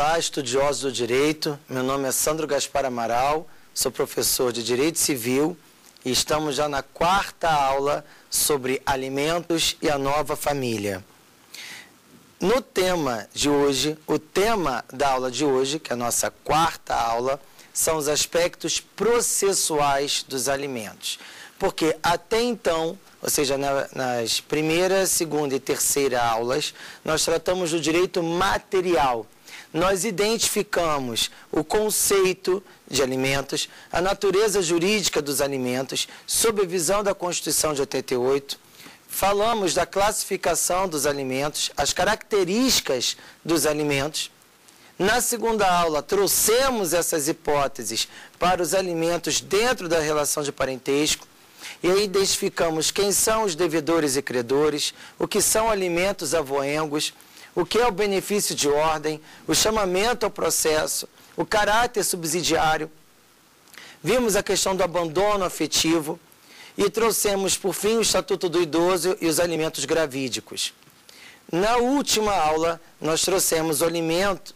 Olá, estudiosos do direito. Meu nome é Sandro Gaspar Amaral, sou professor de Direito Civil e estamos já na quarta aula sobre alimentos e a nova família. No tema de hoje, o tema da aula de hoje, que é a nossa quarta aula, são os aspectos processuais dos alimentos. Porque até então, ou seja, nas primeira, segunda e terceira aulas, nós tratamos do direito material. Nós identificamos o conceito de alimentos, a natureza jurídica dos alimentos, sob a visão da Constituição de 88, falamos da classificação dos alimentos, as características dos alimentos. Na segunda aula, trouxemos essas hipóteses para os alimentos dentro da relação de parentesco, e aí identificamos quem são os devedores e credores, o que são alimentos avoengos, o que é o benefício de ordem, o chamamento ao processo, o caráter subsidiário. Vimos a questão do abandono afetivo e trouxemos, por fim, o Estatuto do Idoso e os alimentos gravídicos. Na última aula, nós trouxemos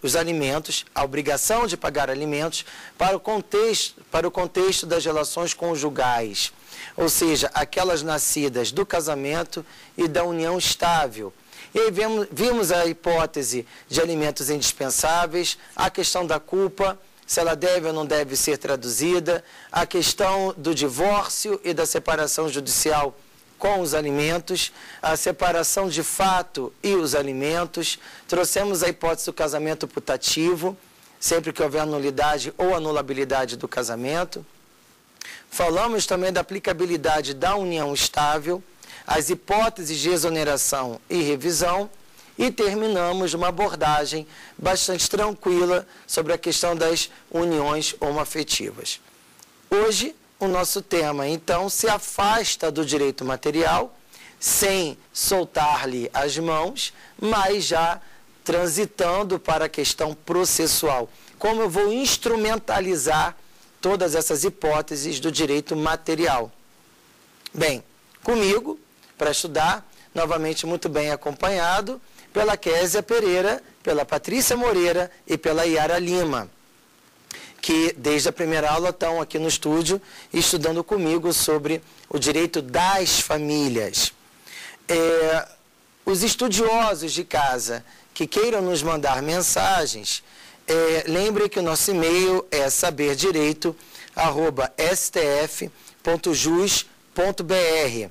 os alimentos, a obrigação de pagar alimentos, para o contexto das relações conjugais, ou seja, aquelas nascidas do casamento e da união estável. E aí vimos a hipótese de alimentos indispensáveis, a questão da culpa, se ela deve ou não deve ser traduzida, a questão do divórcio e da separação judicial com os alimentos, a separação de fato e os alimentos. Trouxemos a hipótese do casamento putativo, sempre que houver nulidade ou anulabilidade do casamento. Falamos também da aplicabilidade da união estável, as hipóteses de exoneração e revisão, e terminamos uma abordagem bastante tranquila sobre a questão das uniões homoafetivas. Hoje, o nosso tema, então, se afasta do direito material, sem soltar-lhe as mãos, mas já transitando para a questão processual. Como eu vou instrumentalizar todas essas hipóteses do direito material? Bem, comigo, para estudar, novamente muito bem acompanhado, pela Késia Pereira, pela Patrícia Moreira e pela Yara Lima, que desde a primeira aula estão aqui no estúdio estudando comigo sobre o direito das famílias. Os estudiosos de casa que queiram nos mandar mensagens, lembrem que o nosso e-mail é saberdireito@stf.jus.br.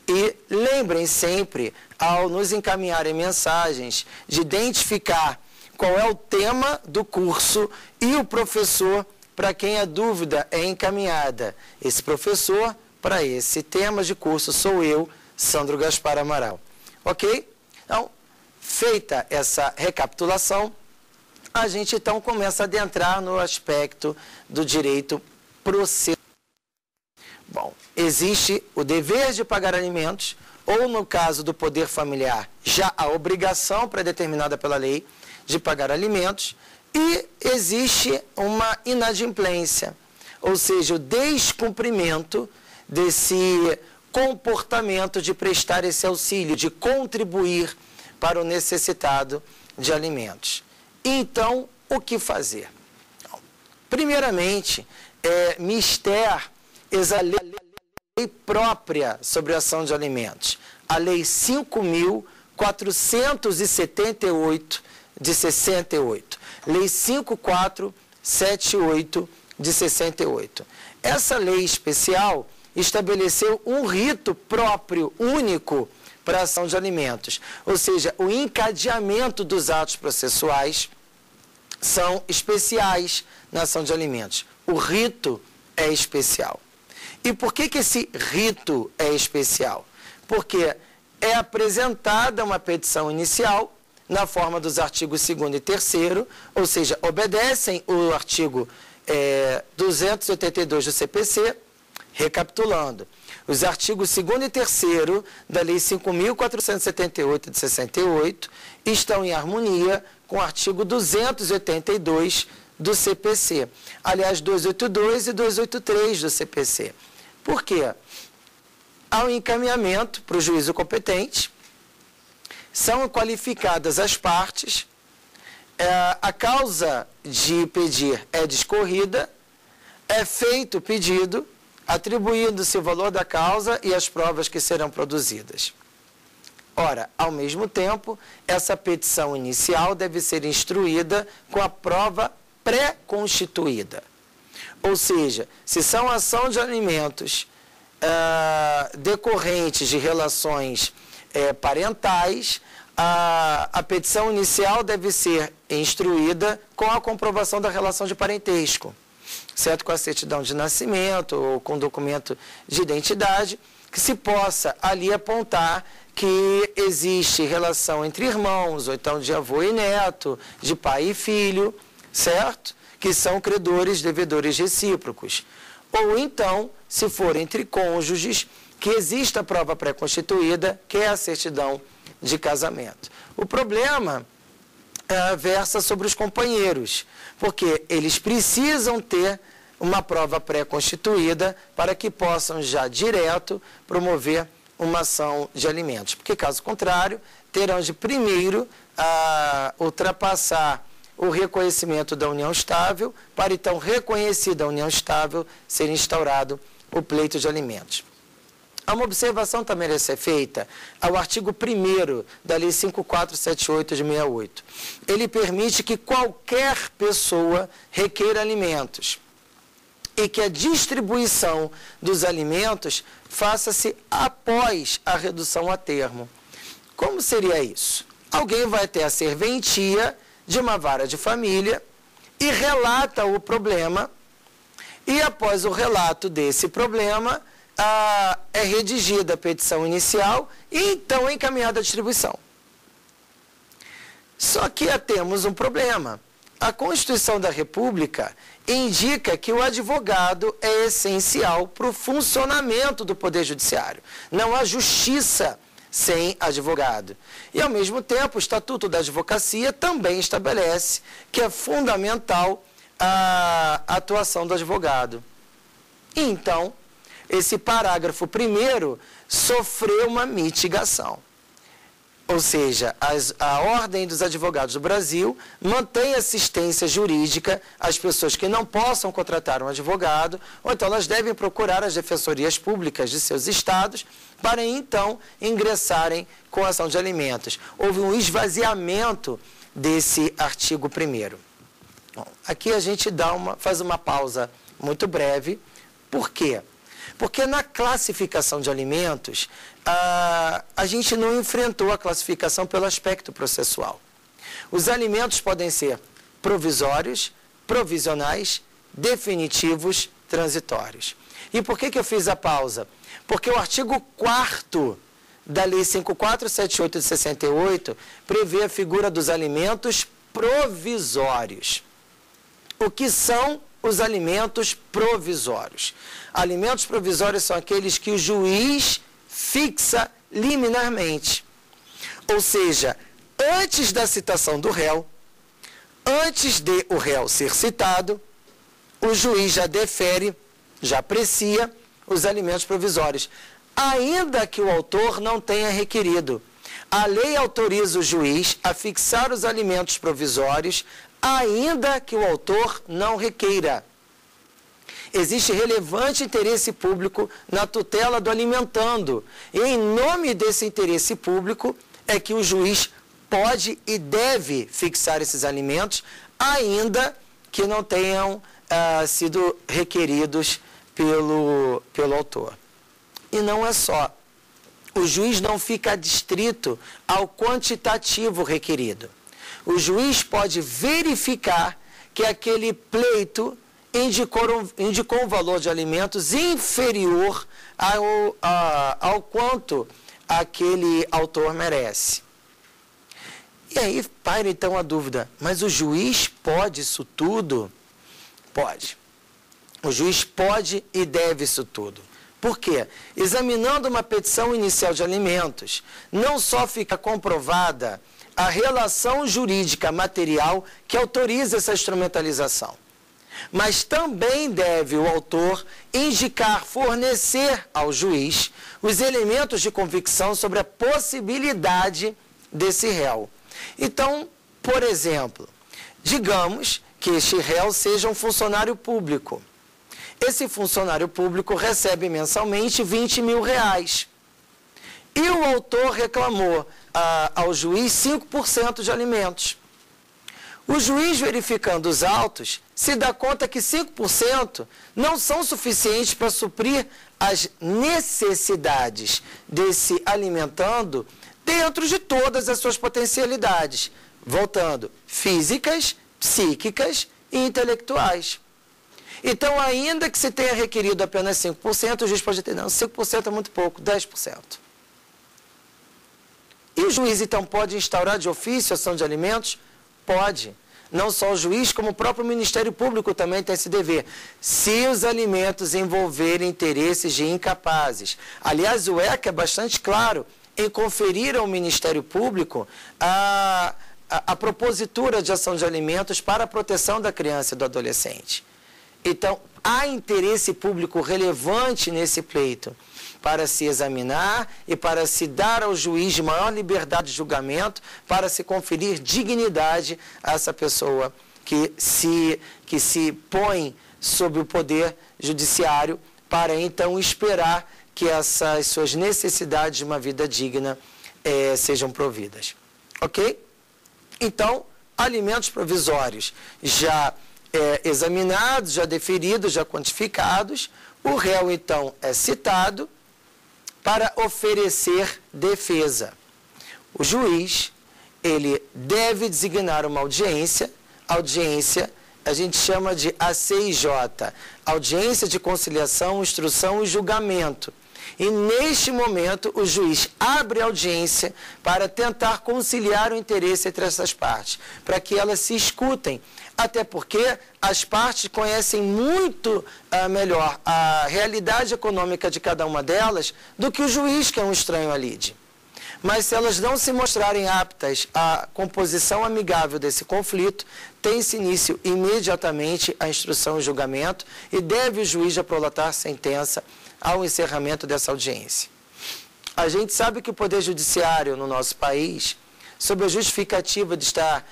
E lembrem sempre, ao nos encaminharem mensagens, de identificar qual é o tema do curso e o professor para quem a dúvida é encaminhada. Esse professor, para esse tema de curso, sou eu, Sandro Gaspar Amaral. Ok? Então, feita essa recapitulação, a gente então começa a adentrar no aspecto do direito processual. Bom, existe o dever de pagar alimentos, ou no caso do poder familiar, já a obrigação pré-determinada pela lei de pagar alimentos, e existe uma inadimplência, ou seja, o descumprimento desse comportamento de prestar esse auxílio, de contribuir para o necessitado de alimentos. Então, o que fazer? Primeiramente, mister a lei própria sobre a ação de alimentos, a Lei 5.478 de 68, Lei 5.478 de 68. Essa lei especial estabeleceu um rito próprio, único, para a ação de alimentos, ou seja, o encadeamento dos atos processuais são especiais na ação de alimentos. O rito é especial. E por que esse rito é especial? Porque é apresentada uma petição inicial na forma dos artigos 2º e 3º, ou seja, obedecem o artigo 282 do CPC, recapitulando. Os artigos 2º e 3º da Lei 5.478 de 68 estão em harmonia com o artigo 282 do CPC. Aliás, 282 e 283 do CPC. Por quê? Há um encaminhamento para o juízo competente, são qualificadas as partes, a causa de pedir é discorrida, é feito o pedido, atribuindo-se o valor da causa e as provas que serão produzidas. Ora, ao mesmo tempo, essa petição inicial deve ser instruída com a prova pré-constituída. Ou seja, se são ação de alimentos decorrentes de relações parentais, a petição inicial deve ser instruída com a comprovação da relação de parentesco, certo? Com a certidão de nascimento ou com documento de identidade, que se possa ali apontar que existe relação entre irmãos, ou então de avô e neto, de pai e filho, certo? Que são credores, devedores recíprocos. Ou então, se for entre cônjuges, que exista a prova pré-constituída, que é a certidão de casamento. O problema versa sobre os companheiros, porque eles precisam ter uma prova pré-constituída para que possam já direto promover uma ação de alimentos. Porque, caso contrário, terão de primeiro ultrapassar o reconhecimento da união estável, para então, reconhecida a união estável, ser instaurado o pleito de alimentos. Uma observação também deve ser feita ao artigo 1º da Lei 5478 de 68. Ele permite que qualquer pessoa requeira alimentos e que a distribuição dos alimentos faça-se após a redução a termo. Como seria isso? Alguém vai ter a serventia de uma vara de família e relata o problema, e após o relato desse problema, é redigida a petição inicial e então é encaminhada à distribuição. Só que temos um problema. A Constituição da República indica que o advogado é essencial para o funcionamento do Poder Judiciário. Não há justiça sem advogado. E, ao mesmo tempo, o Estatuto da Advocacia também estabelece que é fundamental a atuação do advogado. Então, esse parágrafo 1º sofreu uma mitigação. Ou seja, a Ordem dos Advogados do Brasil mantém assistência jurídica às pessoas que não possam contratar um advogado, ou então elas devem procurar as defensorias públicas de seus estados para então ingressarem com ação de alimentos. Houve um esvaziamento desse artigo 1º. Bom, aqui a gente faz uma pausa muito breve. Por quê? Porque na classificação de alimentos, a gente não enfrentou a classificação pelo aspecto processual. Os alimentos podem ser provisórios, provisionais, definitivos, transitórios. E por que eu fiz a pausa? Porque o artigo 4º da Lei 5478 de 68 prevê a figura dos alimentos provisórios. O que são os alimentos provisórios? Alimentos provisórios são aqueles que o juiz fixa liminarmente. Ou seja, antes da citação do réu, antes de o réu ser citado, o juiz já defere, já aprecia os alimentos provisórios, ainda que o autor não tenha requerido. A lei autoriza o juiz a fixar os alimentos provisórios, ainda que o autor não requeira. Existe relevante interesse público na tutela do alimentando. E em nome desse interesse público é que o juiz pode e deve fixar esses alimentos, ainda que não tenham sido requeridos pelo autor. E não é só. O juiz não fica adstrito ao quantitativo requerido. O juiz pode verificar que aquele pleito indicou um valor de alimentos inferior ao quanto aquele autor merece. E aí paira então a dúvida, mas o juiz pode isso tudo? Pode. O juiz pode e deve isso tudo. Por quê? Examinando uma petição inicial de alimentos, não só fica comprovada a relação jurídica material que autoriza essa instrumentalização, mas também deve o autor indicar, fornecer ao juiz os elementos de convicção sobre a possibilidade desse réu. Então, por exemplo, Digamos que este réu seja um funcionário público. Esse funcionário público recebe mensalmente R$20.000. E o autor reclamou ao juiz 5% de alimentos. O juiz, verificando os autos, se dá conta que 5% não são suficientes para suprir as necessidades desse alimentando dentro de todas as suas potencialidades, voltando, físicas, psíquicas e intelectuais. Então, ainda que se tenha requerido apenas 5%, o juiz pode ter, não, 5% é muito pouco, 10%. E o juiz, então, pode instaurar de ofício a ação de alimentos? Pode. Não só o juiz, como o próprio Ministério Público também tem esse dever. Se os alimentos envolverem interesses de incapazes. Aliás, o ECA é bastante claro em conferir ao Ministério Público a propositura de ação de alimentos para a proteção da criança e do adolescente. Então, há interesse público relevante nesse pleito para se examinar e para se dar ao juiz de maior liberdade de julgamento, para se conferir dignidade a essa pessoa que se põe sob o poder judiciário para então esperar que essas suas necessidades de uma vida digna sejam providas. Ok? Então, alimentos provisórios já examinados, já deferidos, já quantificados, o réu então é citado para oferecer defesa. O juiz, ele deve designar uma audiência a gente chama de ACIJ, Audiência de Conciliação, Instrução e Julgamento. E neste momento o juiz abre a audiência para tentar conciliar o interesse entre essas partes, para que elas se escutem. Até porque as partes conhecem muito melhor a realidade econômica de cada uma delas do que o juiz, que é um estranho à lide. Mas se elas não se mostrarem aptas à composição amigável desse conflito, tem-se início imediatamente a instrução e julgamento e deve o juiz aprolatar sentença ao encerramento dessa audiência. A gente sabe que o Poder Judiciário no nosso país, sob a justificativa de estar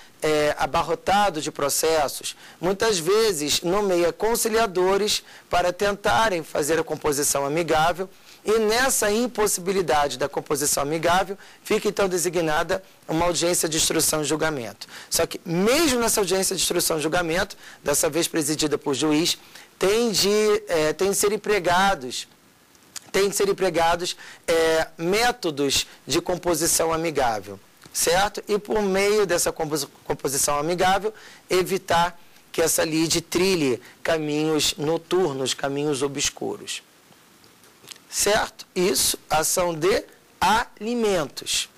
abarrotado de processos, muitas vezes nomeia conciliadores para tentarem fazer a composição amigável, e nessa impossibilidade da composição amigável, fica então designada uma audiência de instrução e julgamento. Só que mesmo nessa audiência de instrução e julgamento, dessa vez presidida por juiz, tem de ser empregados métodos de composição amigável, certo? E por meio dessa composição amigável, evitar que essa lide trilhe caminhos noturnos, caminhos obscuros. Certo? Isso, ação de alimentos.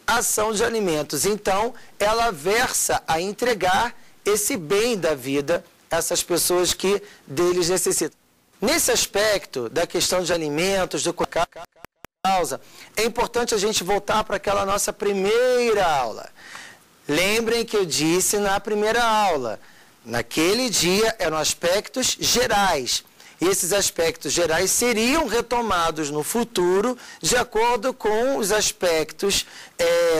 Ação de alimentos, então, ela versa a entregar esse bem da vida a essas pessoas que deles necessitam. Nesse aspecto da questão de alimentos, do causa, é importante a gente voltar para aquela nossa primeira aula. Lembrem que eu disse na primeira aula, naquele dia eram aspectos gerais. E esses aspectos gerais seriam retomados no futuro de acordo com os aspectos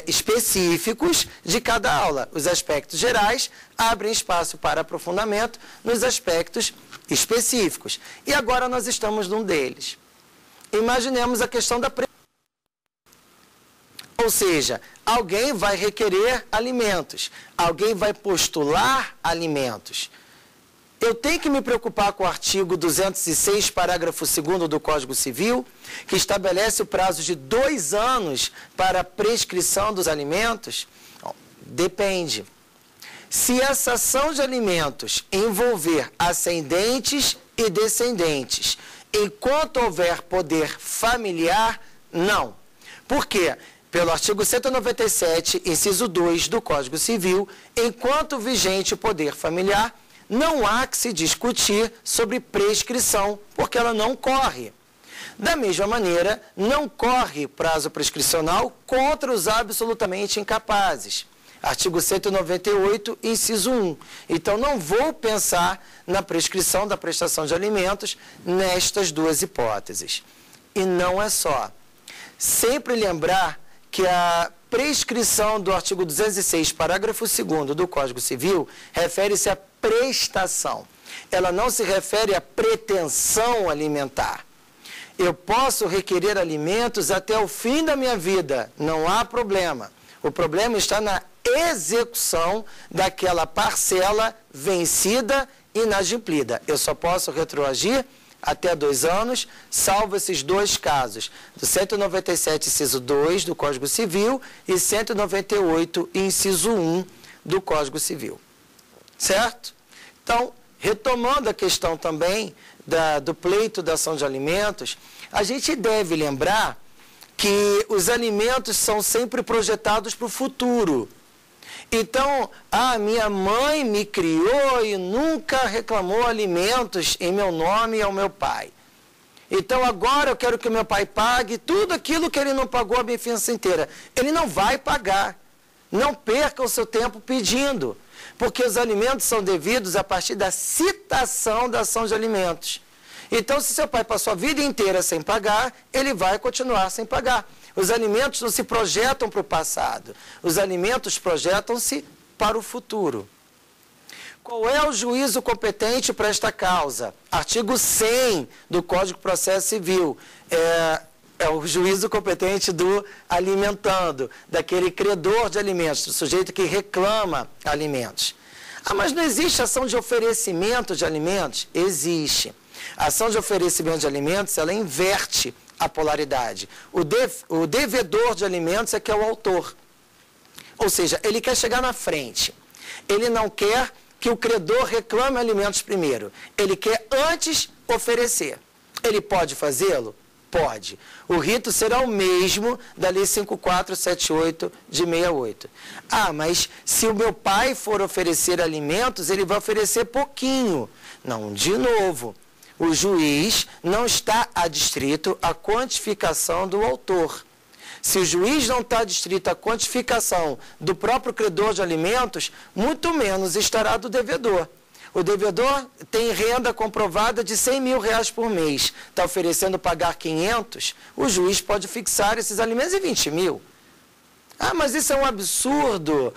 específicos de cada aula. Os aspectos gerais abrem espaço para aprofundamento nos aspectos específicos. E agora nós estamos num deles. Imaginemos a questão da ou seja, alguém vai requerer alimentos, alguém vai postular alimentos. Eu tenho que me preocupar com o artigo 206, parágrafo 2º do Código Civil, que estabelece o prazo de 2 anos para a prescrição dos alimentos? Bom, depende. Se essa ação de alimentos envolver ascendentes e descendentes, enquanto houver poder familiar, não. Por quê? Pelo artigo 197, inciso 2 do Código Civil, enquanto vigente o poder familiar, não há que se discutir sobre prescrição, porque ela não corre. Da mesma maneira, não corre prazo prescricional contra os absolutamente incapazes. Artigo 198, inciso 1. Então, não vou pensar na prescrição da prestação de alimentos nestas duas hipóteses. E não é só. Sempre lembrar que a prescrição do artigo 206, parágrafo 2º do Código Civil, refere-se à prestação. Ela não se refere à pretensão alimentar. Eu posso requerer alimentos até o fim da minha vida, não há problema. O problema está na execução daquela parcela vencida e inadimplida. Eu só posso retroagir até 2 anos, salvo esses 2 casos, do 197, inciso 2 do Código Civil e 198, inciso 1 do Código Civil. Certo? Então, retomando a questão também do pleito da ação de alimentos, a gente deve lembrar que os alimentos são sempre projetados para o futuro. Então, minha mãe me criou e nunca reclamou alimentos em meu nome e ao meu pai. Então, agora eu quero que meu pai pague tudo aquilo que ele não pagou a minha infância inteira. Ele não vai pagar. Não perca o seu tempo pedindo, porque os alimentos são devidos a partir da citação da ação de alimentos. Então, se seu pai passou a vida inteira sem pagar, ele vai continuar sem pagar. Os alimentos não se projetam para o passado, os alimentos projetam-se para o futuro. Qual é o juízo competente para esta causa? Artigo 100 do Código de Processo Civil. É o juízo competente do alimentando, daquele credor de alimentos, do sujeito que reclama alimentos. Mas não existe ação de oferecimento de alimentos? Existe. A ação de oferecimento de alimentos, ela inverte a polaridade. O devedor de alimentos é que é o autor. Ou seja, ele quer chegar na frente. Ele não quer que o credor reclame alimentos primeiro. Ele quer antes oferecer. Ele pode fazê-lo? Pode. O rito será o mesmo da Lei 5478 de 68. Mas se o meu pai for oferecer alimentos, ele vai oferecer pouquinho. Não, de novo. O juiz não está adstrito à quantificação do autor. Se o juiz não está adstrito à quantificação do próprio credor de alimentos, muito menos estará do devedor. O devedor tem renda comprovada de R$100 mil por mês, está oferecendo pagar 500, o juiz pode fixar esses alimentos em 20 mil. Mas isso é um absurdo,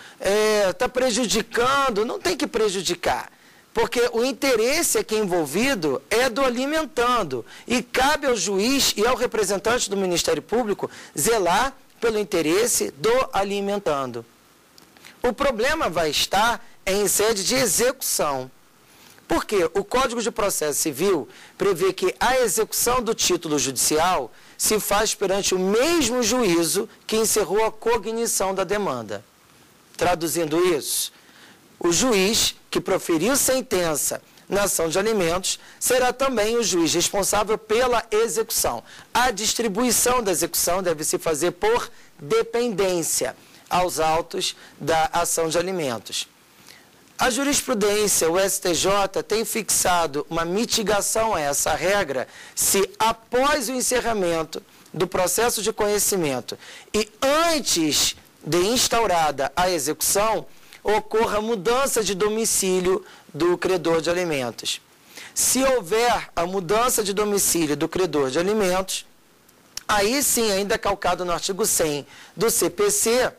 está prejudicando, não tem que prejudicar. Porque o interesse aqui envolvido é do alimentando. E cabe ao juiz e ao representante do Ministério Público zelar pelo interesse do alimentando. O problema vai estar em sede de execução. Porque o Código de Processo Civil prevê que a execução do título judicial se faz perante o mesmo juízo que encerrou a cognição da demanda. Traduzindo isso, o juiz que proferiu sentença na ação de alimentos será também o juiz responsável pela execução. A distribuição da execução deve se fazer por dependência aos autos da ação de alimentos. A jurisprudência, o STJ, tem fixado uma mitigação a essa regra se, após o encerramento do processo de conhecimento e antes de instaurada a execução, ocorra mudança de domicílio do credor de alimentos. Se houver a mudança de domicílio do credor de alimentos, aí sim, ainda calcado no artigo 100 do CPC,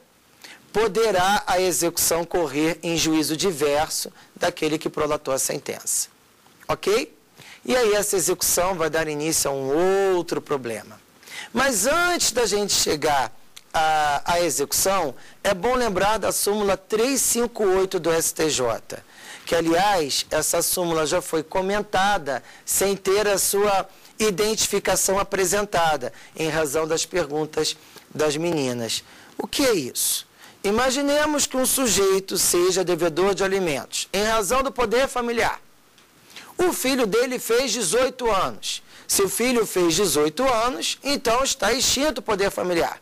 poderá a execução correr em juízo diverso daquele que prolatou a sentença. Ok? E aí essa execução vai dar início a um outro problema. Mas antes da gente chegar à execução, é bom lembrar da súmula 358 do STJ, que, aliás, essa súmula já foi comentada sem ter a sua identificação apresentada, em razão das perguntas das meninas. O que é isso? Imaginemos que um sujeito seja devedor de alimentos, em razão do poder familiar. O filho dele fez 18 anos. Se o filho fez 18 anos, então está extinto o poder familiar.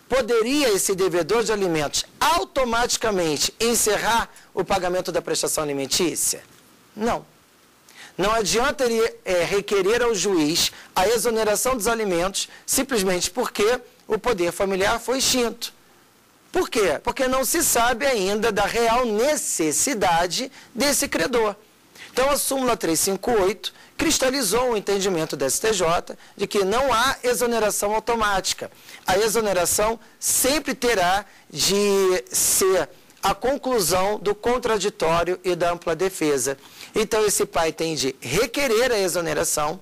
Poderia esse devedor de alimentos automaticamente encerrar o pagamento da prestação alimentícia? Não. Não adianta ele requerer ao juiz a exoneração dos alimentos simplesmente porque o poder familiar foi extinto. Por quê? Porque não se sabe ainda da real necessidade desse credor. Então, a súmula 358 cristalizou o entendimento da STJ de que não há exoneração automática. A exoneração sempre terá de ser a conclusão do contraditório e da ampla defesa. Então, esse pai tem de requerer a exoneração.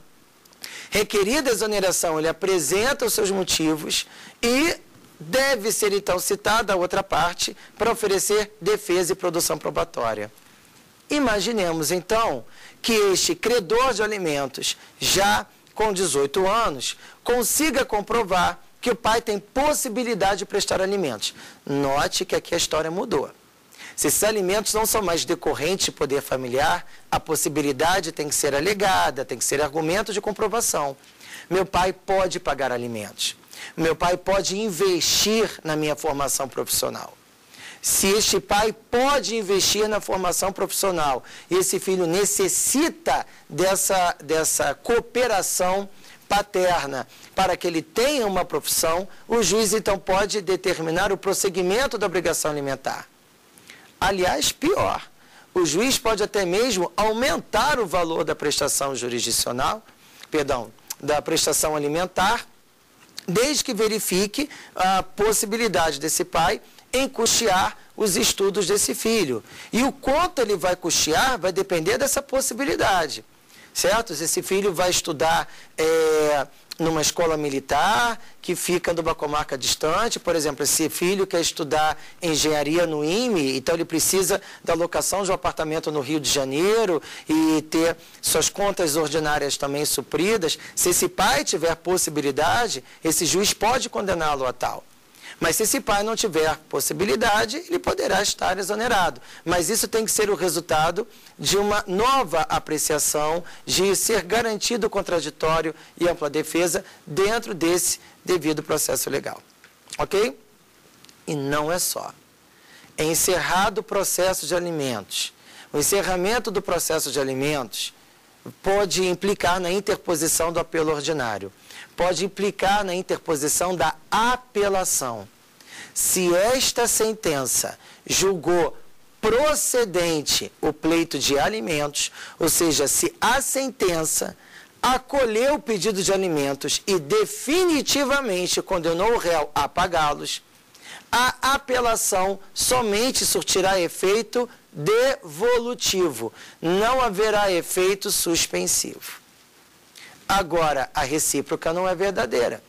Requerida a exoneração, ele apresenta os seus motivos e deve ser, então, citada a outra parte para oferecer defesa e produção probatória. Imaginemos, então, que este credor de alimentos, já com 18 anos, consiga comprovar que o pai tem possibilidade de prestar alimentos. Note que aqui a história mudou. Se esses alimentos não são mais decorrentes de poder familiar, a possibilidade tem que ser alegada, tem que ser argumento de comprovação. Meu pai pode pagar alimentos. Meu pai pode investir na minha formação profissional. Se este pai pode investir na formação profissional e esse filho necessita dessa cooperação paterna para que ele tenha uma profissão, o juiz então pode determinar o prosseguimento da obrigação alimentar. Aliás, pior, o juiz pode até mesmo aumentar o valor da prestação jurisdicional, da prestação alimentar, desde que verifique a possibilidade desse pai em custear os estudos desse filho. E o quanto ele vai custear vai depender dessa possibilidade, certo? Se esse filho vai estudar numa escola militar, que fica numa comarca distante, por exemplo, esse filho quer estudar engenharia no IME, então ele precisa da locação de um apartamento no Rio de Janeiro e ter suas contas ordinárias também supridas. Se esse pai tiver possibilidade, esse juiz pode condená-lo a tal. Mas se esse pai não tiver possibilidade, ele poderá estar exonerado. Mas isso tem que ser o resultado de uma nova apreciação, de ser garantido o contraditório e ampla defesa dentro desse devido processo legal. Ok? E não é só. É encerrado o processo de alimentos. O encerramento do processo de alimentos pode implicar na interposição do apelo ordinário. Pode implicar na interposição da apelação. Se esta sentença julgou procedente o pleito de alimentos, ou seja, se a sentença acolheu o pedido de alimentos e definitivamente condenou o réu a pagá-los, a apelação somente surtirá efeito devolutivo, não haverá efeito suspensivo. Agora, a recíproca não é verdadeira.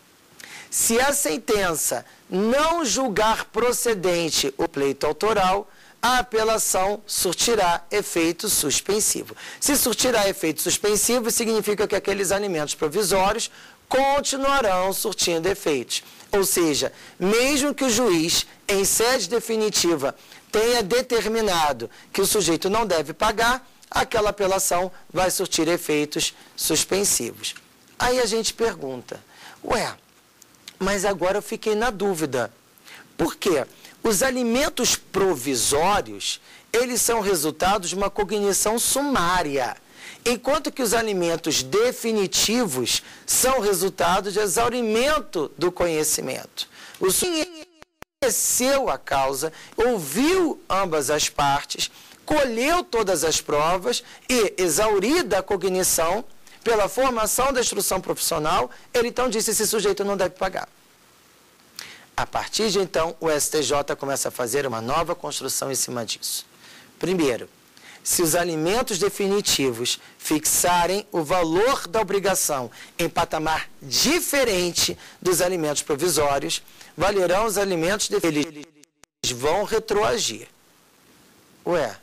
Se a sentença não julgar procedente o pleito autoral, a apelação surtirá efeito suspensivo. Se surtirá efeito suspensivo, significa que aqueles alimentos provisórios continuarão surtindo efeitos. Ou seja, mesmo que o juiz, em sede definitiva, tenha determinado que o sujeito não deve pagar, aquela apelação vai surtir efeitos suspensivos. Aí a gente pergunta, mas agora eu fiquei na dúvida. Por quê? Os alimentos provisórios, eles são resultados de uma cognição sumária, enquanto que os alimentos definitivos são resultado de exaurimento do conhecimento. O sujeito conheceu a causa, ouviu ambas as partes, colheu todas as provas e, exaurida a cognição, pela formação da instrução profissional, ele então disse, esse sujeito não deve pagar. A partir de então, o STJ começa a fazer uma nova construção em cima disso. Primeiro, se os alimentos definitivos fixarem o valor da obrigação em patamar diferente dos alimentos provisórios, valerão os alimentos definitivos. Eles vão retroagir.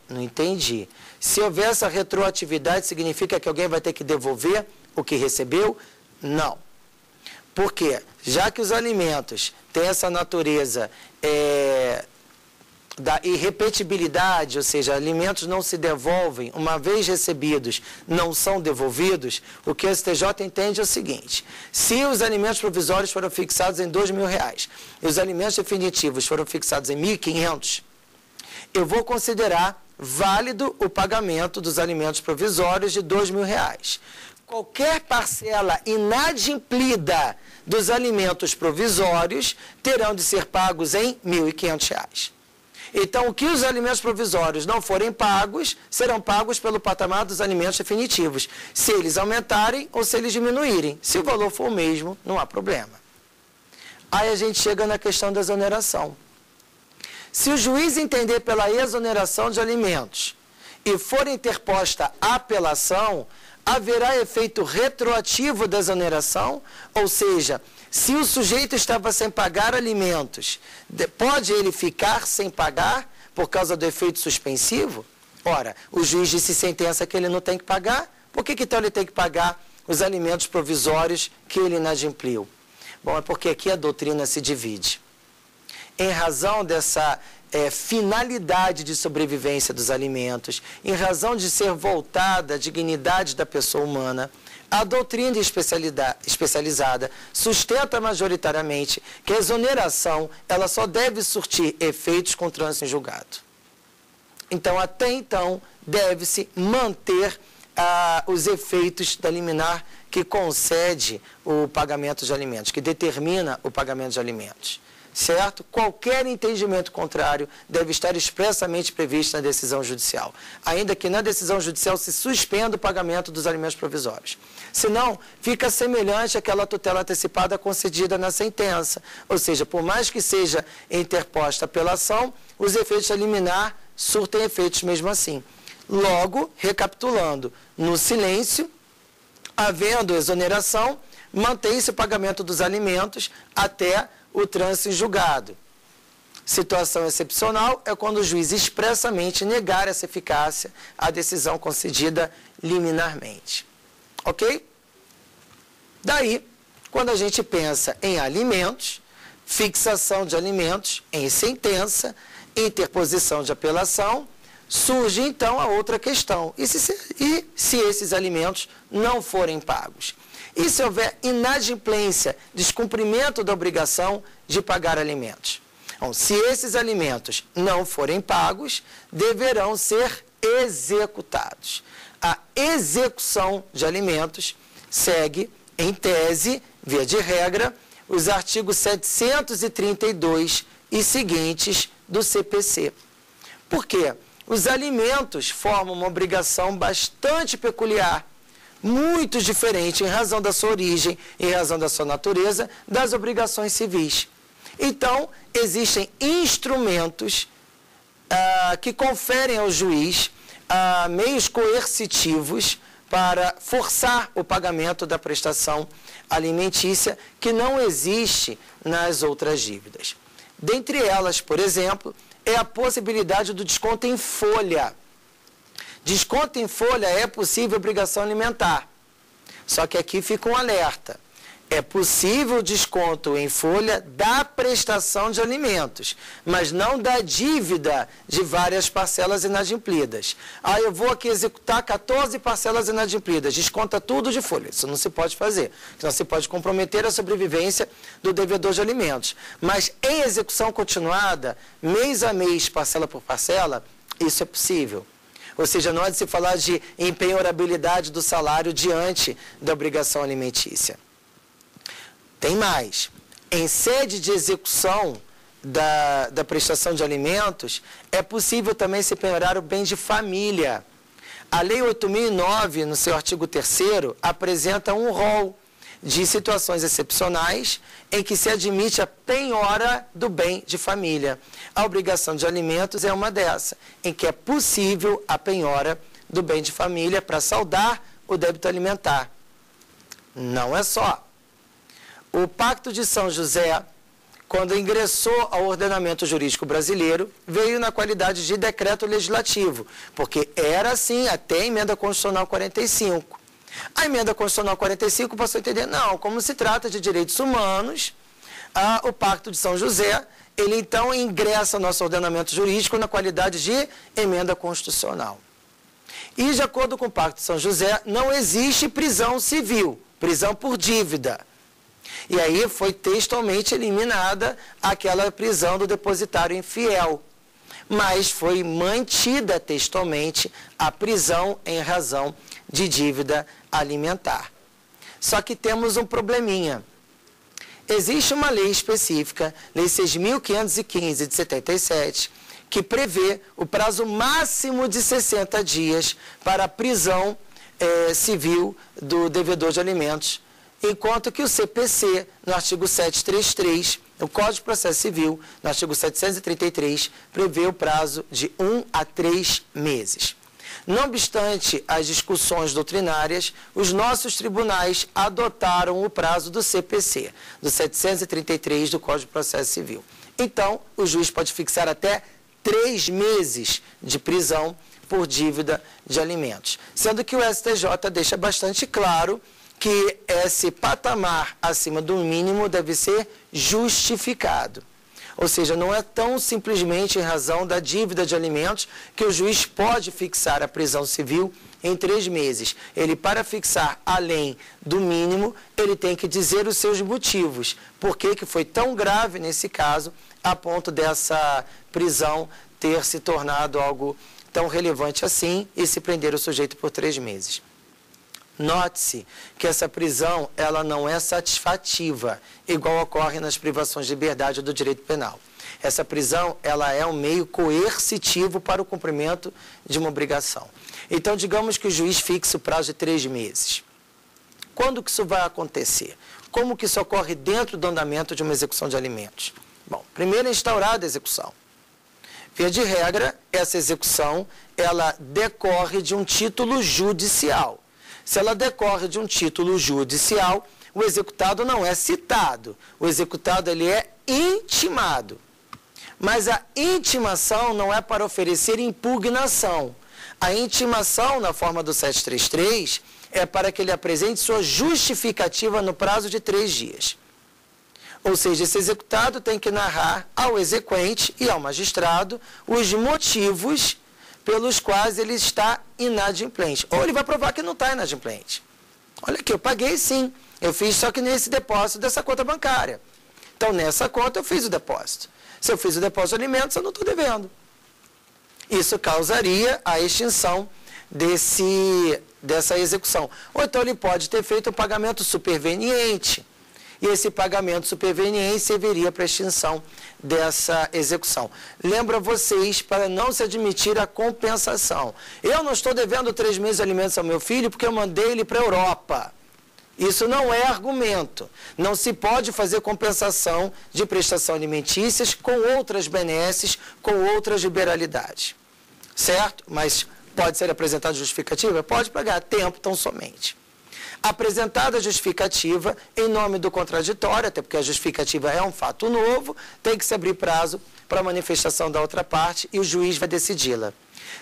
Não entendi. Se houver essa retroatividade, significa que alguém vai ter que devolver o que recebeu? Não. Por quê? Já que os alimentos têm essa natureza da irrepetibilidade, ou seja, alimentos não se devolvem, uma vez recebidos, não são devolvidos, o que o STJ entende é o seguinte, se os alimentos provisórios foram fixados em R$2.000 e os alimentos definitivos foram fixados em R$1.500, eu vou considerar válido o pagamento dos alimentos provisórios de R$2.000. Qualquer parcela inadimplida dos alimentos provisórios terão de ser pagos em R$1.500. Então, o que os alimentos provisórios não forem pagos, serão pagos pelo patamar dos alimentos definitivos. Se eles aumentarem ou se eles diminuírem. Se o valor for o mesmo, não há problema. Aí a gente chega na questão da exoneração. Se o juiz entender pela exoneração de alimentos e for interposta apelação, haverá efeito retroativo da exoneração, ou seja, se o sujeito estava sem pagar alimentos, pode ele ficar sem pagar por causa do efeito suspensivo? Ora, o juiz disse sentença que ele não tem que pagar, por que então ele tem que pagar os alimentos provisórios que ele inadimpliu? Bom, é porque aqui a doutrina se divide. Em razão dessa finalidade de sobrevivência dos alimentos, em razão de ser voltada à dignidade da pessoa humana, a doutrina especializada sustenta majoritariamente que a exoneração ela só deve surtir efeitos com trânsito em julgado. Então, até então, deve-se manter os efeitos da liminar que concede o pagamento de alimentos, que determina o pagamento de alimentos. Certo? Qualquer entendimento contrário deve estar expressamente previsto na decisão judicial, ainda que na decisão judicial se suspenda o pagamento dos alimentos provisórios. Senão, fica semelhante àquela tutela antecipada concedida na sentença, ou seja, por mais que seja interposta apelação, os efeitos da liminar surtem efeitos mesmo assim. Logo, recapitulando, no silêncio, havendo exoneração, mantém-se o pagamento dos alimentos até o trânsito em julgado. Situação excepcional é quando o juiz expressamente negar essa eficácia à decisão concedida liminarmente. Ok? Daí, quando a gente pensa em alimentos, fixação de alimentos em sentença, interposição de apelação, surge então a outra questão. E se esses alimentos não forem pagos? E se houver inadimplência, descumprimento da obrigação de pagar alimentos? Bom, se esses alimentos não forem pagos, deverão ser executados. A execução de alimentos segue, em tese, via de regra, os artigos 732 e seguintes do CPC. Por quê? Os alimentos formam uma obrigação bastante peculiar, muito diferente em razão da sua origem, em razão da sua natureza, das obrigações civis. Então, existem instrumentos que conferem ao juiz meios coercitivos para forçar o pagamento da prestação alimentícia que não existe nas outras dívidas. Dentre elas, por exemplo, é a possibilidade do desconto em folha. Desconto em folha é possível obrigação alimentar. Só que aqui fica um alerta. É possível desconto em folha da prestação de alimentos, mas não da dívida de várias parcelas inadimplidas. Eu vou aqui executar 14 parcelas inadimplidas, desconta tudo de folha. Isso não se pode fazer, senão se pode comprometer a sobrevivência do devedor de alimentos. Mas em execução continuada, mês a mês, parcela por parcela, isso é possível. Ou seja, não há de se falar de empenhorabilidade do salário diante da obrigação alimentícia. Tem mais. Em sede de execução da prestação de alimentos, é possível também se penhorar o bem de família. A Lei 8.009, no seu artigo 3º, apresenta um rol de situações excepcionais em que se admite a penhora do bem de família. A obrigação de alimentos é uma dessa, em que é possível a penhora do bem de família para saldar o débito alimentar. Não é só. O Pacto de São José, quando ingressou ao ordenamento jurídico brasileiro, veio na qualidade de decreto legislativo, porque era assim até a Emenda Constitucional 45. A Emenda Constitucional 45 passou a entender, não, como se trata de direitos humanos, o Pacto de São José, ele então ingressa no nosso ordenamento jurídico na qualidade de emenda constitucional. E, de acordo com o Pacto de São José, não existe prisão civil, prisão por dívida. E aí foi textualmente eliminada aquela prisão do depositário infiel. Mas foi mantida textualmente a prisão em razão de dívida alimentar. Só que temos um probleminha. Existe uma lei específica, Lei 6.515 de 77, que prevê o prazo máximo de 60 dias para a prisão civil do devedor de alimentos, enquanto que o CPC, no artigo 733, o Código de Processo Civil, no artigo 733, prevê o prazo de 1 a 3 meses. Não obstante as discussões doutrinárias, os nossos tribunais adotaram o prazo do CPC, do 733 do Código de Processo Civil. Então, o juiz pode fixar até 3 meses de prisão por dívida de alimentos. Sendo que o STJ deixa bastante claro que esse patamar acima do mínimo deve ser justificado. Ou seja, não é tão simplesmente em razão da dívida de alimentos que o juiz pode fixar a prisão civil em 3 meses. Ele, para fixar além do mínimo, ele tem que dizer os seus motivos. Por que foi tão grave nesse caso, a ponto dessa prisão ter se tornado algo tão relevante assim e se prender o sujeito por 3 meses. Note-se que essa prisão ela não é satisfativa, igual ocorre nas privações de liberdade do direito penal. Essa prisão ela é um meio coercitivo para o cumprimento de uma obrigação. Então, digamos que o juiz fixe o prazo de 3 meses. Quando que isso vai acontecer? Como que isso ocorre dentro do andamento de uma execução de alimentos? Bom, primeiro é instaurada a execução. Via de regra, essa execução ela decorre de um título judicial. Se ela decorre de um título judicial, o executado não é citado. O executado ele é intimado. Mas a intimação não é para oferecer impugnação. A intimação, na forma do 733, é para que ele apresente sua justificativa no prazo de 3 dias. Ou seja, esse executado tem que narrar ao exequente e ao magistrado os motivos pelos quais ele está inadimplente. Ou ele vai provar que não está inadimplente. Olha aqui, eu paguei sim, eu fiz só que nesse depósito dessa conta bancária. Então, nessa conta eu fiz o depósito. Se eu fiz o depósito de alimentos, eu não estou devendo. Isso causaria a extinção dessa execução. Ou então ele pode ter feito um pagamento superveniente. E esse pagamento superveniente serviria para a extinção dessa execução. Lembro a vocês para não se admitir a compensação. Eu não estou devendo 3 meses de alimentos ao meu filho porque eu mandei ele para a Europa. Isso não é argumento. Não se pode fazer compensação de prestação alimentícias com outras benesses, com outras liberalidades. Certo? Mas pode ser apresentada justificativa? Pode pagar tempo tão somente. Apresentada a justificativa, em nome do contraditório, até porque a justificativa é um fato novo, tem que se abrir prazo para a manifestação da outra parte e o juiz vai decidi-la.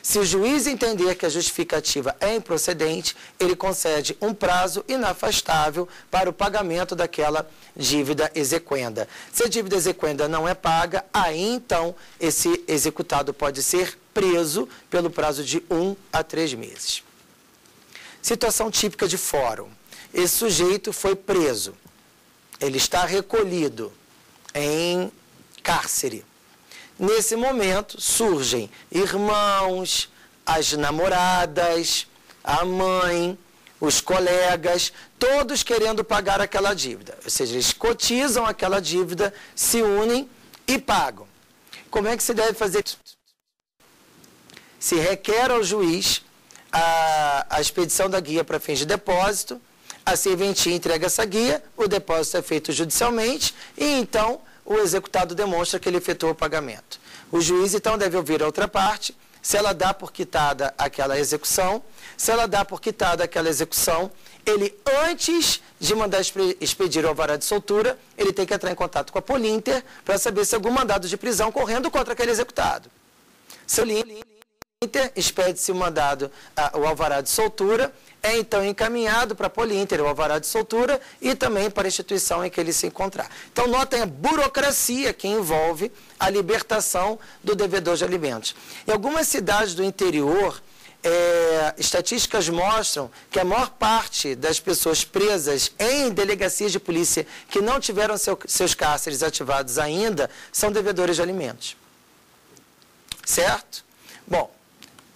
Se o juiz entender que a justificativa é improcedente, ele concede um prazo inafastável para o pagamento daquela dívida exequenda. Se a dívida exequenda não é paga, aí então esse executado pode ser preso pelo prazo de 1 a 3 meses. Situação típica de fórum. Esse sujeito foi preso. Ele está recolhido em cárcere. Nesse momento, surgem irmãos, as namoradas, a mãe, os colegas, todos querendo pagar aquela dívida. Ou seja, eles cotizam aquela dívida, se unem e pagam. Como é que se deve fazer isso? Se requer ao juiz a expedição da guia para fins de depósito, a serventia entrega essa guia, o depósito é feito judicialmente e então o executado demonstra que ele efetuou o pagamento. O juiz então deve ouvir a outra parte, se ela dá por quitada aquela execução, se ela dá por quitada aquela execução, ele antes de mandar expedir o alvará de soltura, ele tem que entrar em contato com a Polinter para saber se algum mandado de prisão correndo contra aquele executado. Se o Polinter expede-se o mandado, o alvará de soltura, é então encaminhado para a Polinter, o alvará de soltura, e também para a instituição em que ele se encontrar. Então, notem a burocracia que envolve a libertação do devedor de alimentos. Em algumas cidades do interior, estatísticas mostram que a maior parte das pessoas presas em delegacias de polícia que não tiveram seus cárceres ativados ainda, são devedores de alimentos. Certo? Bom,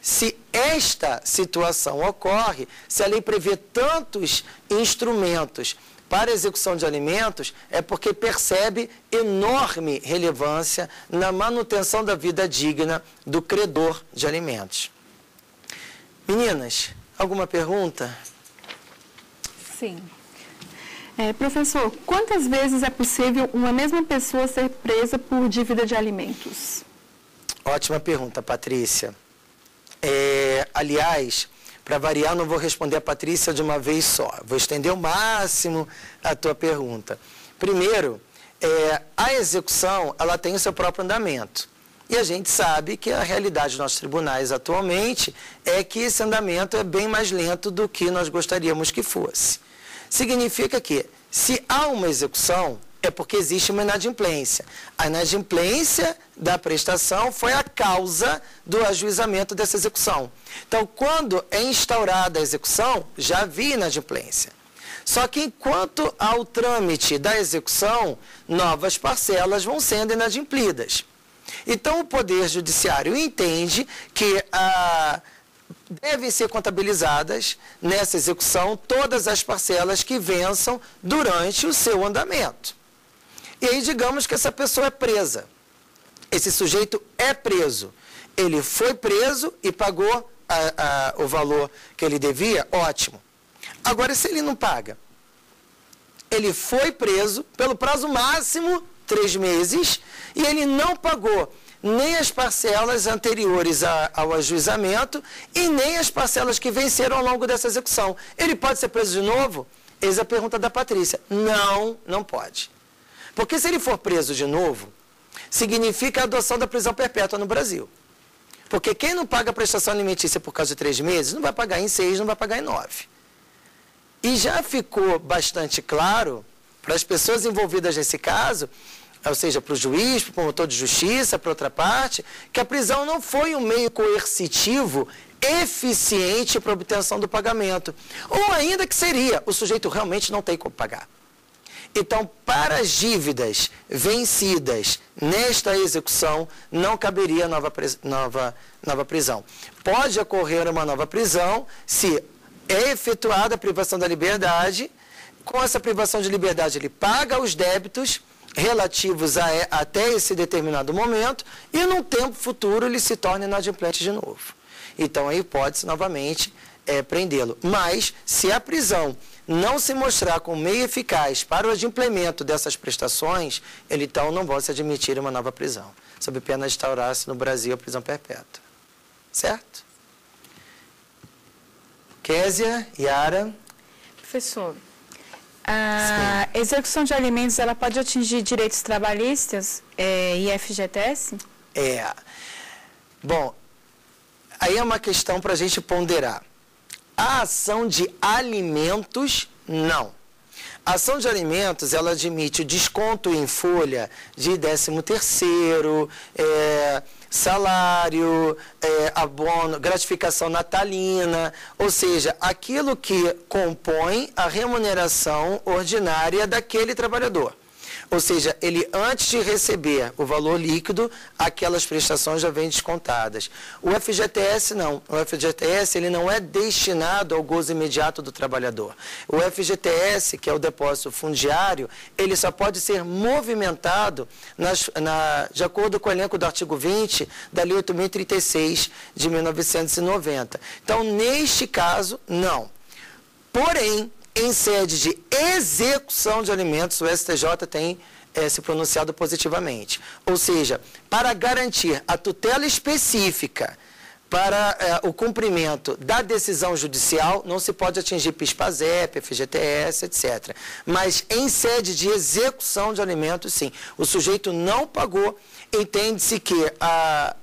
se esta situação ocorre, se a lei prevê tantos instrumentos para a execução de alimentos é porque percebe enorme relevância na manutenção da vida digna do credor de alimentos. Meninas, alguma pergunta? Sim. Professor, quantas vezes é possível uma mesma pessoa ser presa por dívida de alimentos? Ótima pergunta, Patrícia. Aliás, para variar, não vou responder a Patrícia de uma vez só. Vou estender ao máximo a tua pergunta. Primeiro, a execução ela tem o seu próprio andamento. E a gente sabe que a realidade dos nossos tribunais atualmente é que esse andamento é bem mais lento do que nós gostaríamos que fosse. Significa que, se há uma execução, é porque existe uma inadimplência. A inadimplência da prestação foi a causa do ajuizamento dessa execução. Então, quando é instaurada a execução, já havia inadimplência. Só que, enquanto há o trâmite da execução, novas parcelas vão sendo inadimplidas. Então, o Poder Judiciário entende que devem ser contabilizadas nessa execução todas as parcelas que vençam durante o seu andamento. E aí, digamos que essa pessoa é presa. Esse sujeito é preso. Ele foi preso e pagou o valor que ele devia, ótimo. Agora, se ele não paga, ele foi preso pelo prazo máximo, 3 meses, e ele não pagou nem as parcelas anteriores ao ajuizamento e nem as parcelas que venceram ao longo dessa execução. Ele pode ser preso de novo? Eis a pergunta da Patrícia. Não, não pode. Porque se ele for preso de novo, significa a adoção da prisão perpétua no Brasil. Porque quem não paga a prestação alimentícia por causa de 3 meses, não vai pagar em 6, não vai pagar em 9. E já ficou bastante claro para as pessoas envolvidas nesse caso, ou seja, para o juiz, para o promotor de justiça, para outra parte, que a prisão não foi um meio coercitivo eficiente para a obtenção do pagamento. Ou ainda que seria, o sujeito realmente não tem como pagar. Então, para as dívidas vencidas nesta execução, não caberia nova prisão. Pode ocorrer uma nova prisão se é efetuada a privação da liberdade. Com essa privação de liberdade, ele paga os débitos relativos até esse determinado momento e, num tempo futuro, ele se torna inadimplente de novo. Então, a hipótese, novamente, é prendê-lo. Mas, se a prisão não se mostrar como meio eficaz para o adimplemento dessas prestações, ele, então, não vai se admitir uma nova prisão, sob pena de instaurar-se no Brasil a prisão perpétua. Certo? Késia, Yara. Professor, a execução de alimentos, ela pode atingir direitos trabalhistas e FGTS? Bom, aí é uma questão para a gente ponderar. A ação de alimentos, não. A ação de alimentos, ela admite o desconto em folha de 13º, salário, abono, gratificação natalina, ou seja, aquilo que compõe a remuneração ordinária daquele trabalhador. Ou seja, ele, antes de receber o valor líquido, aquelas prestações já vêm descontadas. O FGTS não. O FGTS ele não é destinado ao gozo imediato do trabalhador. O FGTS, que é o depósito fundiário, ele só pode ser movimentado de acordo com o elenco do artigo 20 da Lei 8.036 de 1990. Então, neste caso, não. Porém, em sede de execução de alimentos, o STJ tem se pronunciado positivamente. Ou seja, para garantir a tutela específica para o cumprimento da decisão judicial, não se pode atingir PIS/PASEP, FGTS, etc. Mas em sede de execução de alimentos, sim. O sujeito não pagou, entende-se que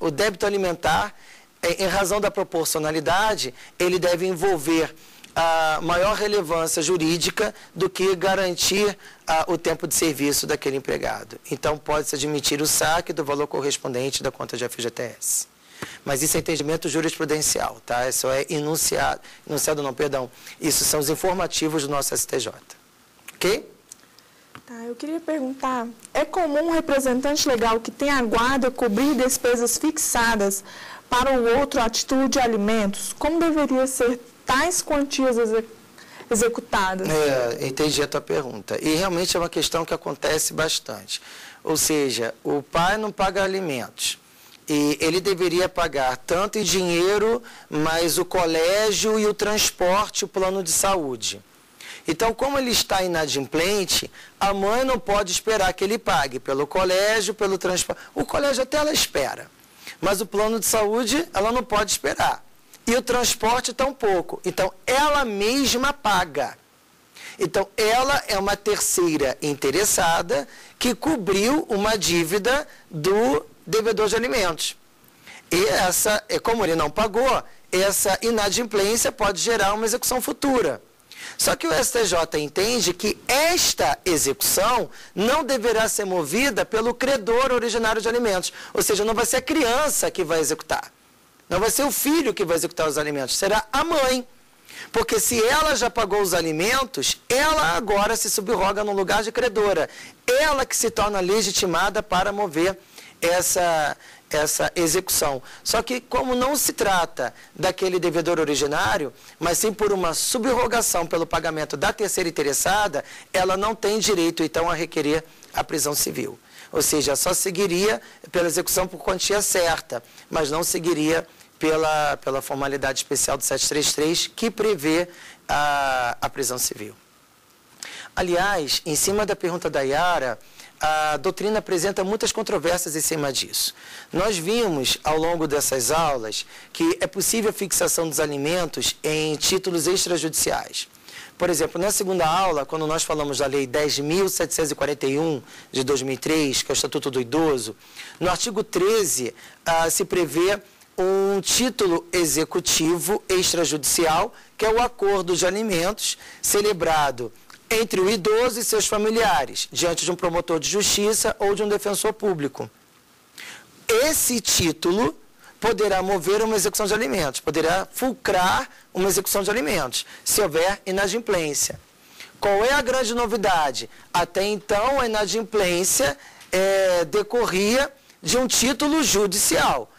o débito alimentar, em razão da proporcionalidade, ele deve envolver a maior relevância jurídica do que garantir o tempo de serviço daquele empregado. Então, pode-se admitir o saque do valor correspondente da conta de FGTS. Mas isso é entendimento jurisprudencial, tá? Isso é enunciado não, perdão. Isso são os informativos do nosso STJ. Ok? Tá, eu queria perguntar, é comum um representante legal que tenha a guarda cobrir despesas fixadas para o outro a título de alimentos? Como deveria ser tais quantias executadas. Entendi a tua pergunta. E realmente é uma questão que acontece bastante. Ou seja, o pai não paga alimentos. E ele deveria pagar tanto em dinheiro, mas o colégio e o transporte, o plano de saúde. Então, como ele está inadimplente, a mãe não pode esperar que ele pague pelo colégio, pelo transporte. O colégio até ela espera, mas o plano de saúde ela não pode esperar. E o transporte tampouco. Então, ela mesma paga. Então, ela é uma terceira interessada que cobriu uma dívida do devedor de alimentos. E como ele não pagou, essa inadimplência pode gerar uma execução futura. Só que o STJ entende que esta execução não deverá ser movida pelo credor originário de alimentos. Ou seja, não vai ser a criança que vai executar. Não vai ser o filho que vai executar os alimentos, será a mãe. Porque se ela já pagou os alimentos, ela agora se subroga no lugar de credora. Ela que se torna legitimada para mover essa execução. Só que como não se trata daquele devedor originário, mas sim por uma subrogação pelo pagamento da terceira interessada, ela não tem direito então a requerer a prisão civil. Ou seja, só seguiria pela execução por quantia certa, mas não seguiria pela formalidade especial do 733, que prevê a prisão civil. Aliás, em cima da pergunta da Yara, a doutrina apresenta muitas controvérsias em cima disso. Nós vimos, ao longo dessas aulas, que é possível a fixação dos alimentos em títulos extrajudiciais. Por exemplo, na segunda aula, quando nós falamos da Lei 10.741 de 2003, que é o Estatuto do Idoso, no artigo 13 se prevê um título executivo extrajudicial, que é o acordo de alimentos celebrado entre o idoso e seus familiares, diante de um promotor de justiça ou de um defensor público. Esse título poderá mover uma execução de alimentos, poderá fulcrar uma execução de alimentos, se houver inadimplência. Qual é a grande novidade? Até então, a inadimplência decorria de um título judicial.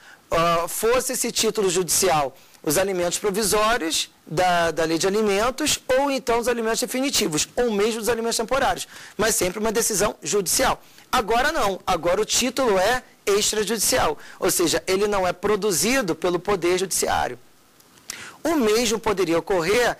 Fosse esse título judicial os alimentos provisórios da lei de alimentos, ou então os alimentos definitivos, ou mesmo os alimentos temporários, mas sempre uma decisão judicial. Agora não, agora o título é extrajudicial, ou seja, ele não é produzido pelo Poder Judiciário. O mesmo poderia ocorrer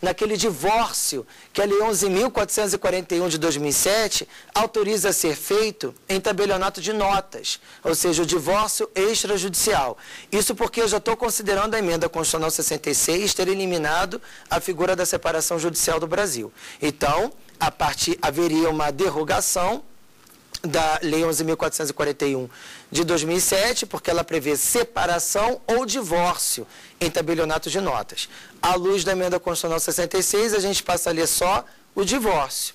naquele divórcio que a Lei 11.441 de 2007 autoriza a ser feito em tabelionato de notas, ou seja, o divórcio extrajudicial. Isso porque eu já estou considerando a emenda constitucional 66 ter eliminado a figura da separação judicial do Brasil. Então, haveria uma derrogação da Lei 11.441 de 2007, porque ela prevê separação ou divórcio em tabelionato de notas. À luz da emenda constitucional 66, a gente passa a ler só o divórcio.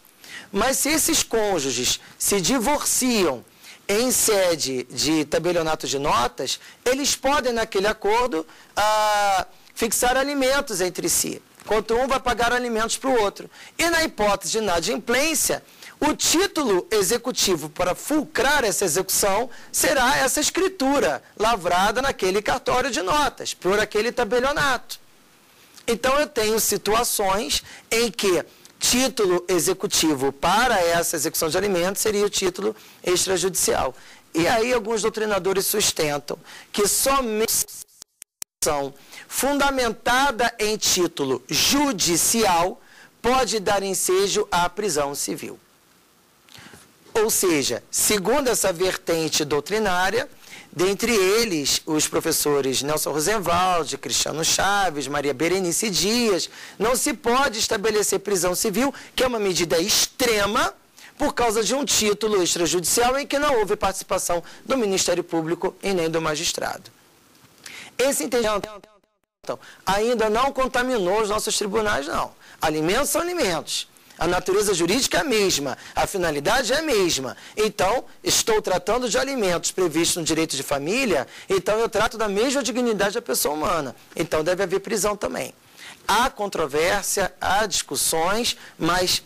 Mas se esses cônjuges se divorciam em sede de tabelionato de notas, eles podem, naquele acordo, fixar alimentos entre si, enquanto um vai pagar alimentos para o outro. E na hipótese de inadimplência, o título executivo para fulcrar essa execução será essa escritura lavrada naquele cartório de notas, por aquele tabelionato. Então, eu tenho situações em que título executivo para essa execução de alimentos seria o título extrajudicial. E aí, alguns doutrinadores sustentam que somente são fundamentada em título judicial pode dar ensejo à prisão civil. Ou seja, segundo essa vertente doutrinária, dentre eles, os professores Nelson Rosenwald, Cristiano Chaves, Maria Berenice Dias, não se pode estabelecer prisão civil, que é uma medida extrema, por causa de um título extrajudicial em que não houve participação do Ministério Público e nem do magistrado. Esse entendimento ainda não contaminou os nossos tribunais, não. Alimentos são alimentos. A natureza jurídica é a mesma, a finalidade é a mesma. Então, estou tratando de alimentos previstos no direito de família, então eu trato da mesma dignidade da pessoa humana. Então, deve haver prisão também. Há controvérsia, há discussões, mas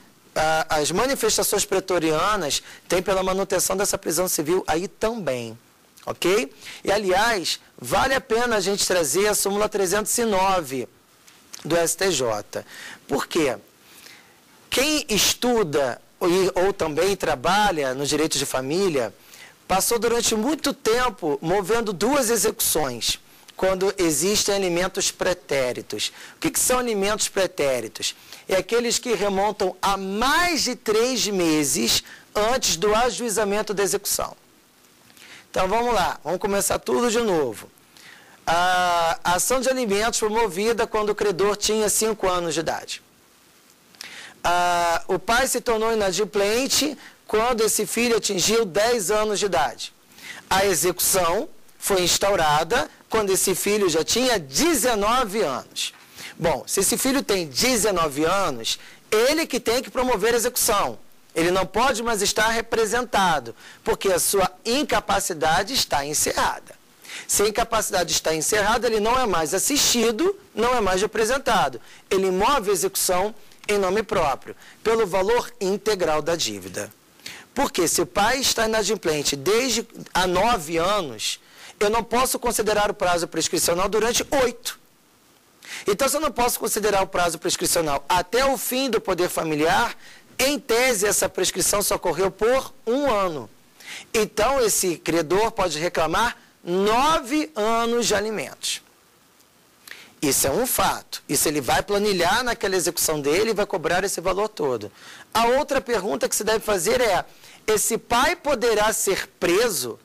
as manifestações pretorianas têm pela manutenção dessa prisão civil aí também. Ok? E, aliás, vale a pena a gente trazer a súmula 309 do STJ. Por quê? Quem estuda ou também trabalha no direito de família, passou durante muito tempo movendo duas execuções, quando existem alimentos pretéritos. O que são alimentos pretéritos? É aqueles que remontam a mais de 3 meses antes do ajuizamento da execução. Então, vamos lá, vamos começar tudo de novo. A ação de alimentos foi movida quando o credor tinha 5 anos de idade. O pai se tornou inadimplente quando esse filho atingiu 10 anos de idade. A execução foi instaurada quando esse filho já tinha 19 anos. Bom, se esse filho tem 19 anos, ele que tem que promover a execução. Ele não pode mais estar representado, porque a sua incapacidade está encerrada. Se a incapacidade está encerrada, ele não é mais assistido, não é mais representado. Ele move a execução em nome próprio, pelo valor integral da dívida. Porque se o pai está inadimplente desde há 9 anos, eu não posso considerar o prazo prescricional durante 8. Então, se eu não posso considerar o prazo prescricional até o fim do poder familiar, em tese, essa prescrição só ocorreu por 1 ano. Então, esse credor pode reclamar 9 anos de alimentos. Isso é um fato. Isso ele vai planilhar naquela execução dele e vai cobrar esse valor todo. A outra pergunta que se deve fazer é: esse pai poderá ser preso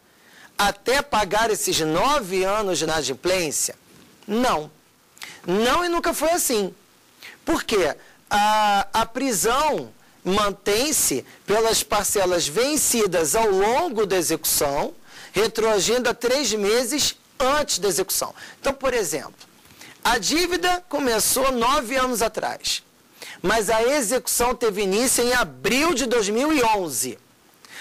até pagar esses 9 anos de inadimplência? Não. Não, e nunca foi assim. Por quê? A prisão mantém-se pelas parcelas vencidas ao longo da execução, retroagindo a 3 meses antes da execução. Então, por exemplo, a dívida começou 9 anos atrás, mas a execução teve início em abril de 2011.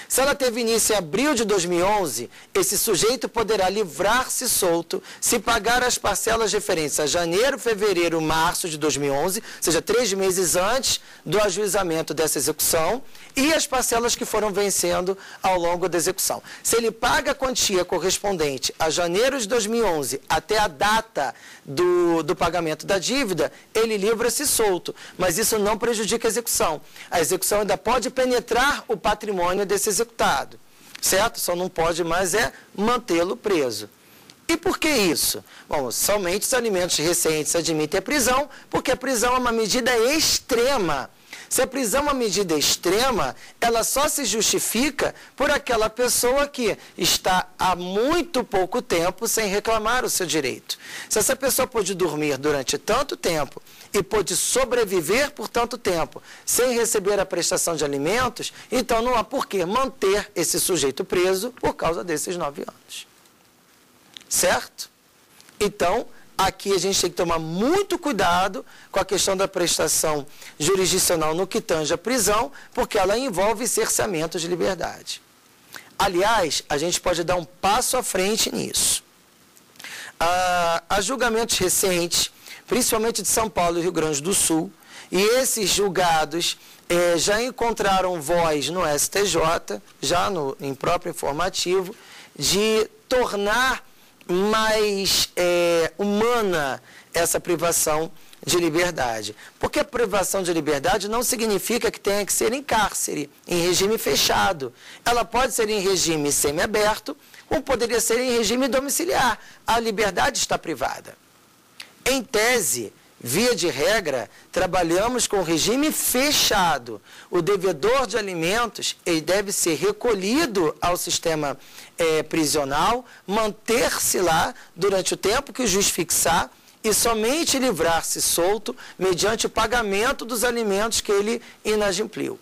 Se ela teve início em abril de 2011, esse sujeito poderá livrar-se solto se pagar as parcelas referentes a janeiro, fevereiro, março de 2011, ou seja, 3 meses antes do ajuizamento dessa execução, e as parcelas que foram vencendo ao longo da execução. Se ele paga a quantia correspondente a janeiro de 2011 até a data do pagamento da dívida, ele livra-se solto, mas isso não prejudica a execução. A execução ainda pode penetrar o patrimônio desse executado, certo? Só não pode mais mantê-lo preso. E por que isso? Bom, somente os alimentos recentes admitem a prisão, porque a prisão é uma medida extrema. Se a prisão é uma medida extrema, ela só se justifica por aquela pessoa que está há muito pouco tempo sem reclamar o seu direito. Se essa pessoa pôde dormir durante tanto tempo e pôde sobreviver por tanto tempo sem receber a prestação de alimentos, então não há por que manter esse sujeito preso por causa desses 9 anos. Certo? Então, aqui a gente tem que tomar muito cuidado com a questão da prestação jurisdicional no que tange à prisão, porque ela envolve cerceamento de liberdade. Aliás, a gente pode dar um passo à frente nisso. Há julgamentos recentes, principalmente de São Paulo e Rio Grande do Sul, e esses julgados já encontraram voz no STJ, já em próprio informativo, de tornar mais humana essa privação de liberdade. Porque a privação de liberdade não significa que tenha que ser em cárcere, em regime fechado. Ela pode ser em regime semiaberto, ou poderia ser em regime domiciliar. A liberdade está privada. Em tese, via de regra, trabalhamos com regime fechado. O devedor de alimentos ele deve ser recolhido ao sistema prisional, manter-se lá durante o tempo que o juiz fixar e somente livrar-se solto mediante o pagamento dos alimentos que ele inadimpliu.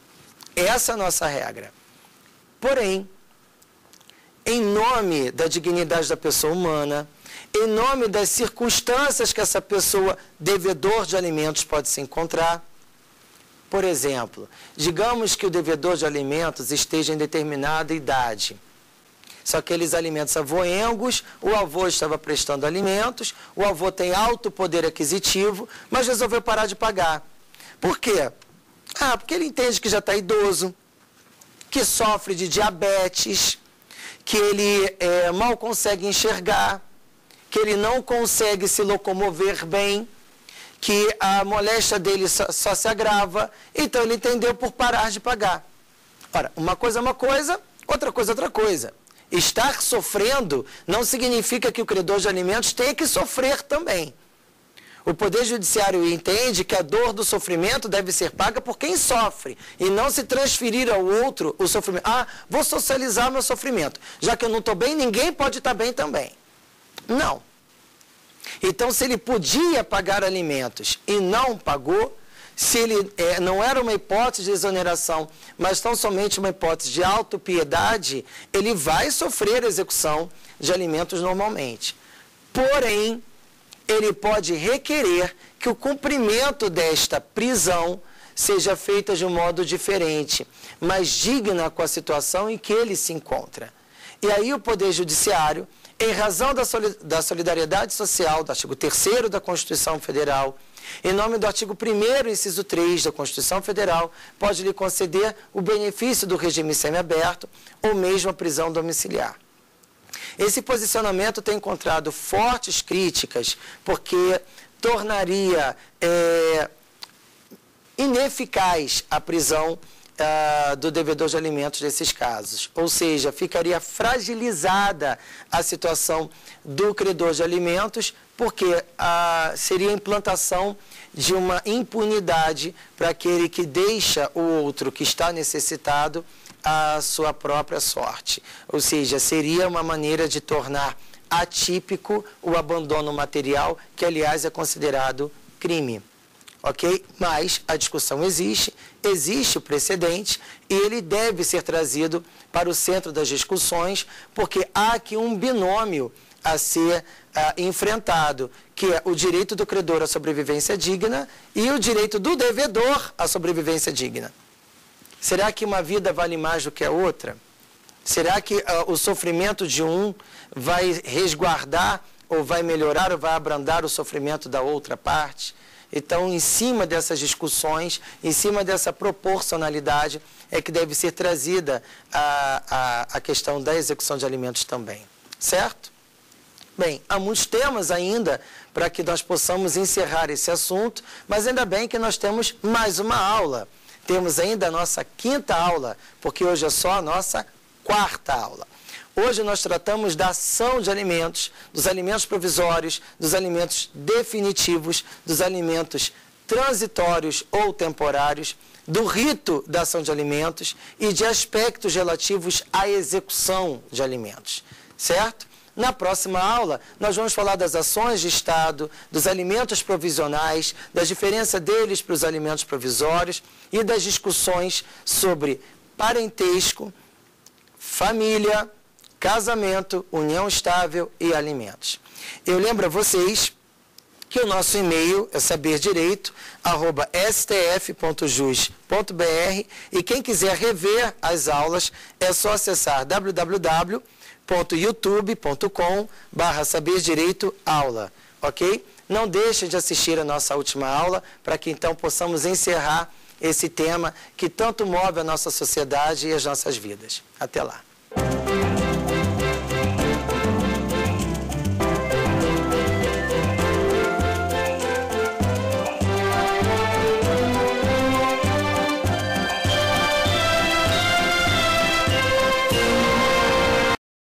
Essa é a nossa regra. Porém, em nome da dignidade da pessoa humana, em nome das circunstâncias que essa pessoa devedor de alimentos pode se encontrar. Por exemplo, digamos que o devedor de alimentos esteja em determinada idade. São aqueles alimentos avoengos, o avô estava prestando alimentos, o avô tem alto poder aquisitivo, mas resolveu parar de pagar. Por quê? Porque ele entende que já está idoso, que sofre de diabetes, que ele mal consegue enxergar, que ele não consegue se locomover bem, que a moléstia dele só se agrava, então ele entendeu por parar de pagar. Ora, uma coisa é uma coisa, outra coisa é outra coisa. Estar sofrendo não significa que o credor de alimentos tenha que sofrer também. O Poder Judiciário entende que a dor do sofrimento deve ser paga por quem sofre e não se transferir ao outro o sofrimento. Ah, vou socializar meu sofrimento. Já que eu não estou bem, ninguém pode estar bem também. Não. Então, se ele podia pagar alimentos e não pagou, se ele não era uma hipótese de exoneração, mas tão somente uma hipótese de autopiedade, ele vai sofrer execução de alimentos normalmente. Porém, ele pode requerer que o cumprimento desta prisão seja feita de um modo diferente, mas digna com a situação em que ele se encontra. E aí o Poder Judiciário, em razão da solidariedade social, do artigo 3º da Constituição Federal, em nome do artigo 1º, inciso 3 da Constituição Federal, pode lhe conceder o benefício do regime semiaberto ou mesmo a prisão domiciliar. Esse posicionamento tem encontrado fortes críticas, porque tornaria ineficaz a prisão do devedor de alimentos nesses casos. Ou seja, ficaria fragilizada a situação do credor de alimentos, porque seria a implantação de uma impunidade para aquele que deixa o outro que está necessitado a sua própria sorte. Ou seja, seria uma maneira de tornar atípico o abandono material, que aliás é considerado crime. Ok? Mas a discussão existe o precedente e ele deve ser trazido para o centro das discussões, porque há aqui um binômio a ser enfrentado, que é o direito do credor à sobrevivência digna e o direito do devedor à sobrevivência digna. Será que uma vida vale mais do que a outra? Será que o sofrimento de um vai resguardar, ou vai melhorar, ou vai abrandar o sofrimento da outra parte? Então, em cima dessas discussões, em cima dessa proporcionalidade, é que deve ser trazida a questão da execução de alimentos também. Certo? Bem, há muitos temas ainda para que nós possamos encerrar esse assunto, mas ainda bem que nós temos mais uma aula. Temos ainda a nossa 5ª aula, porque hoje é só a nossa 4ª aula. Hoje nós tratamos da ação de alimentos, dos alimentos provisórios, dos alimentos definitivos, dos alimentos transitórios ou temporários, do rito da ação de alimentos e de aspectos relativos à execução de alimentos. Certo? Na próxima aula, nós vamos falar das ações de Estado, dos alimentos provisionais, da diferença deles para os alimentos provisórios e das discussões sobre parentesco, família, casamento, união estável e alimentos. Eu lembro a vocês que o nosso e-mail é saberdireito@stf.jus.br e quem quiser rever as aulas é só acessar www.youtube.com/saberdireitoaula, ok? Não deixe de assistir a nossa última aula para que então possamos encerrar esse tema que tanto move a nossa sociedade e as nossas vidas. Até lá.